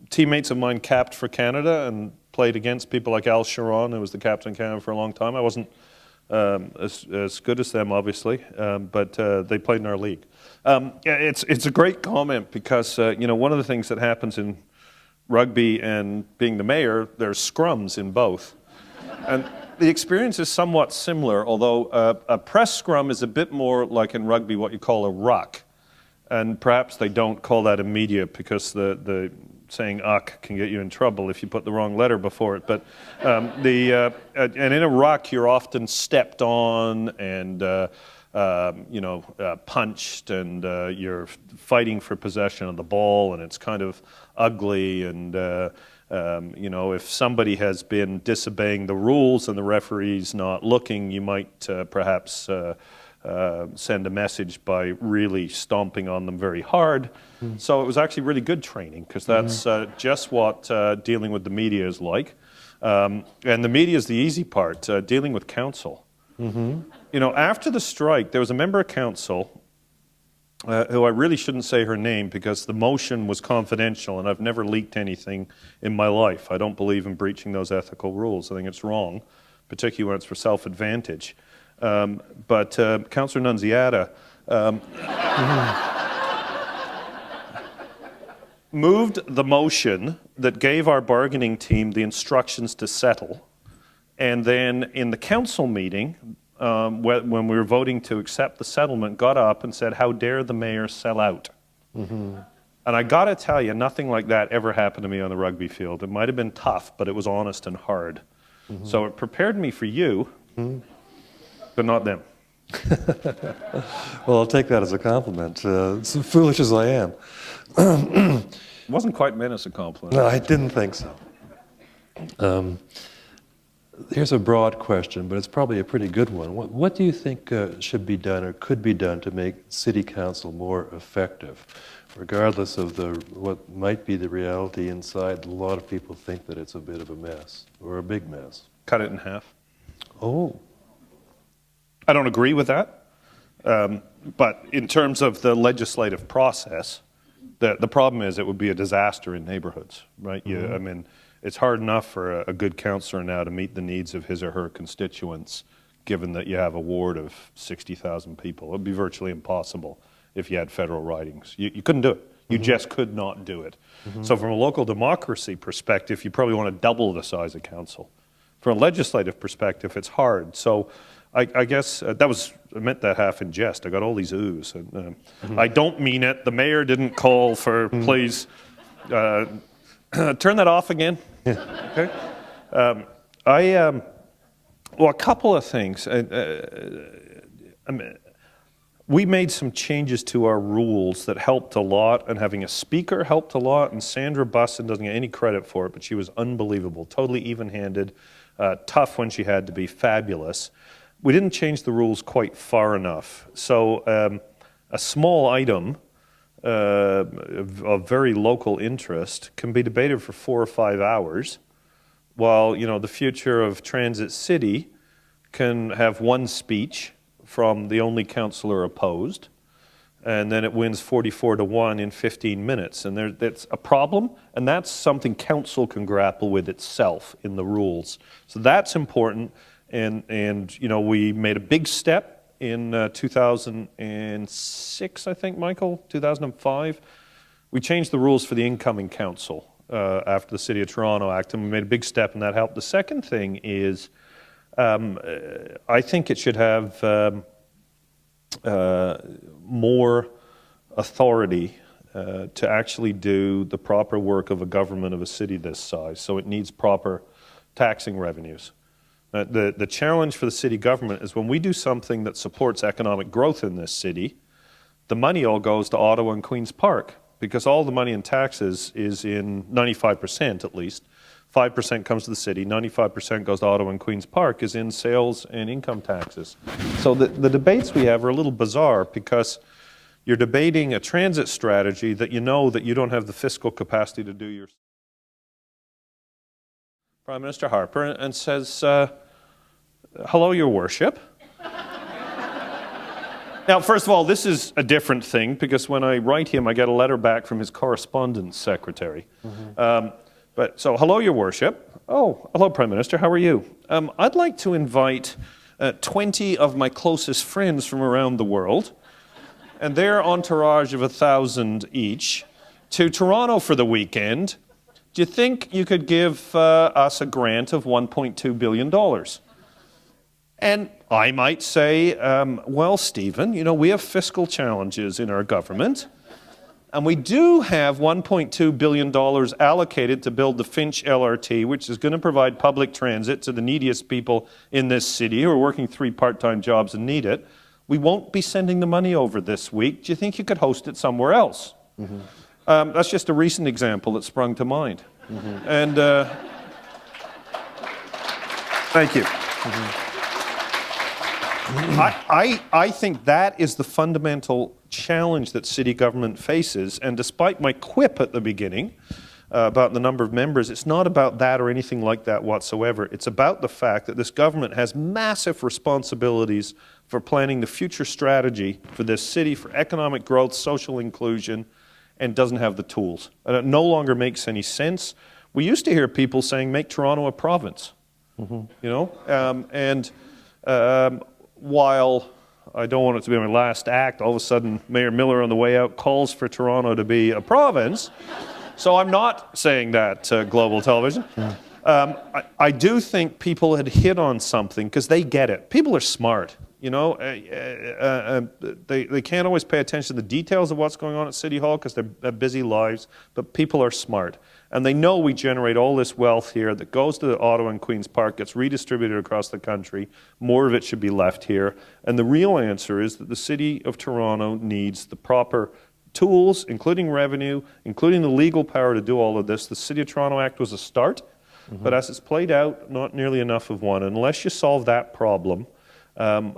Teammates of mine capped for Canada and played against people like Al Sharon, who was the captain of Canada for a long time. I wasn't as good as them, obviously, but they played in our league. It's a great comment because one of the things that happens in rugby and being the mayor, there's scrums in both. And the experience is somewhat similar, although a press scrum is a bit more like in rugby what you call a ruck. And perhaps they don't call that immediate because the saying "uck" can get you in trouble if you put the wrong letter before it. But and in a ruck, you're often stepped on and punched, and you're fighting for possession of the ball, and it's kind of ugly. And if somebody has been disobeying the rules and the referee's not looking, you might perhaps send a message by really stomping on them very hard. So it was actually really good training because that's just what dealing with the media is like. And the media is the easy part, dealing with council. After the strike, there was a member of council who I really shouldn't say her name because the motion was confidential and I've never leaked anything in my life. I don't believe in breaching those ethical rules. I think it's wrong, particularly when it's for self-advantage. But Councillor Nunziata moved the motion that gave our bargaining team the instructions to settle, and then in the council meeting, when we were voting to accept the settlement, got up and said, "How dare the mayor sell out?" And I got to tell you, nothing like that ever happened to me on the rugby field. It might have been tough, but it was honest and hard. So it prepared me for you. But not them. Well, I'll take that as a compliment, as foolish as I am. It wasn't quite meant as a compliment. No, I didn't think so. Here's a broad question, but it's probably a pretty good one. What do you think should be done or could be done to make city council more effective? Regardless of what might be the reality inside, a lot of people think that it's a bit of a mess, or a big mess. Cut it in half. Oh. I don't agree with that, but in terms of the legislative process, the problem is it would be a disaster in neighborhoods, right? I mean, it's hard enough for a good councillor now to meet the needs of his or her constituents, given that you have a ward of 60,000 people. It would be virtually impossible if you had federal ridings. You couldn't do it. You just could not do it. So from a local democracy perspective, you probably want to double the size of council. From a legislative perspective, it's hard. So I guess I meant that half in jest. I got all these oohs. And, I don't mean it. The mayor didn't call for, please, turn that off again. Okay. Well, a couple of things. We made some changes to our rules that helped a lot, and having a speaker helped a lot, and Sandra Busson doesn't get any credit for it, but she was unbelievable, totally even-handed, tough when she had to be, fabulous. We didn't change the rules quite far enough. So a small item of very local interest can be debated for 4 or 5 hours, while the future of Transit City can have one speech from the only councillor opposed, and then it wins 44-1 in 15 minutes. And that's a problem, and that's something council can grapple with itself in the rules. So that's important. And we made a big step in 2006, I think, Michael, 2005. We changed the rules for the incoming council after the City of Toronto Act, and we made a big step, and that helped. The second thing is I think it should have more authority to actually do the proper work of a government of a city this size. So it needs proper taxing revenues. The challenge for the city government is when we do something that supports economic growth in this city, the money all goes to Ottawa and Queen's Park, because all the money in taxes is in 95% at least. 5% comes to the city, 95% goes to Ottawa and Queen's Park is in sales and income taxes. So the debates we have are a little bizarre because you're debating a transit strategy that you don't have the fiscal capacity to do yourself. Prime Minister Harper and says, "Hello, Your Worship." Now, first of all, this is a different thing, because when I write him, I get a letter back from his correspondence secretary. So, hello, Your Worship. Oh, hello, Prime Minister. How are you? I'd like to invite 20 of my closest friends from around the world, and their entourage of 1,000 each, to Toronto for the weekend. Do you think you could give us a grant of $1.2 billion? And I might say, well, Stephen, you know, we have fiscal challenges in our government, and we do have $1.2 billion allocated to build the Finch LRT, which is going to provide public transit to the neediest people in this city who are working 3 part-time jobs and need it. We won't be sending the money over this week. Do you think you could host it somewhere else? That's just a recent example that sprung to mind. And thank you. I think that is the fundamental challenge that city government faces, and despite my quip at the beginning about the number of members, it's not about that or anything like that whatsoever. It's about the fact that this government has massive responsibilities for planning the future strategy for this city, for economic growth, social inclusion, and doesn't have the tools. And it no longer makes any sense. We used to hear people saying, make Toronto a province, you know? While I don't want it to be my last act, all of a sudden Mayor Miller on the way out calls for Toronto to be a province. So I'm not saying that to global television. I do think people had hit on something, because they get it. People are smart, you know. They can't always pay attention to the details of what's going on at City Hall because they have busy lives, but people are smart. And they know we generate all this wealth here that goes to Ottawa and Queen's Park, gets redistributed across the country. More of it should be left here. And the real answer is that the City of Toronto needs the proper tools, including revenue, including the legal power to do all of this. The City of Toronto Act was a start, but as it's played out, not nearly enough of one. Unless you solve that problem,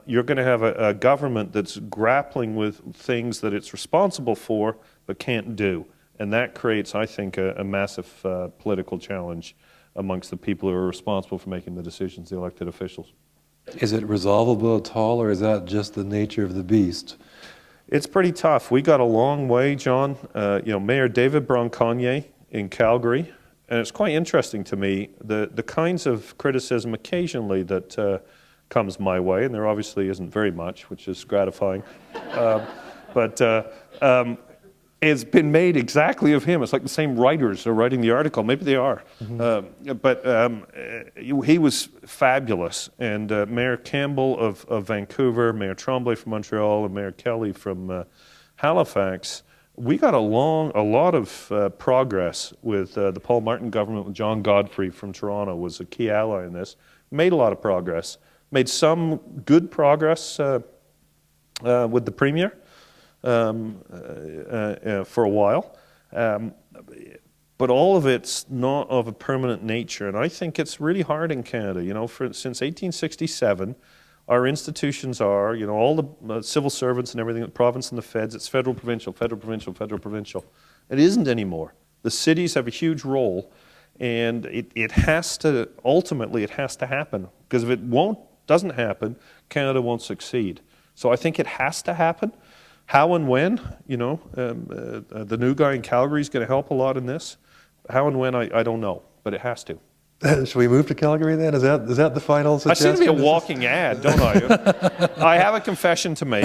you're going to have a government that's grappling with things that it's responsible for but can't do. And that creates, I think, a massive political challenge amongst the people who are responsible for making the decisions, the elected officials. Is it resolvable at all, or is that just the nature of the beast? It's pretty tough. We got a long way, John. Mayor David Bronconnier in Calgary, and it's quite interesting to me, the kinds of criticism occasionally that comes my way, and there obviously isn't very much, which is gratifying. It's been made exactly of him. It's like the same writers are writing the article. Maybe they are. He was fabulous. And Mayor Campbell of Vancouver, Mayor Tremblay from Montreal, and Mayor Kelly from Halifax, we got a lot of progress with the Paul Martin government. With John Godfrey from Toronto was a key ally in this. Made a lot of progress. Made some good progress with the Premier. For a while, but all of it's not of a permanent nature, and I think it's really hard in Canada. You know, since 1867, our institutions are, you know, all the civil servants and everything, the province and the feds. It's federal, provincial, federal, provincial, federal, provincial. It isn't anymore. The cities have a huge role, and it has to ultimately it has to happen, because if it doesn't happen, Canada won't succeed. So I think it has to happen. How and when, you know, the new guy in Calgary is going to help a lot in this. How and when, I don't know, but it has to. Should we move to Calgary then? Is that the final suggestion? I seem to be a walking ad, don't I? I have a confession to make.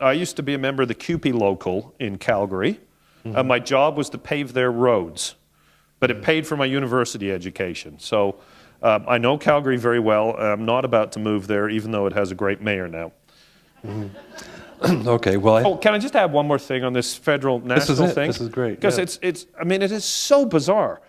I used to be a member of the CUPE local in Calgary. My job was to pave their roads, but it paid for my university education. So I know Calgary very well. I'm not about to move there, even though it has a great mayor now. Okay, well... can I just add one more thing on this federal national thing? This is great. Because it is so bizarre.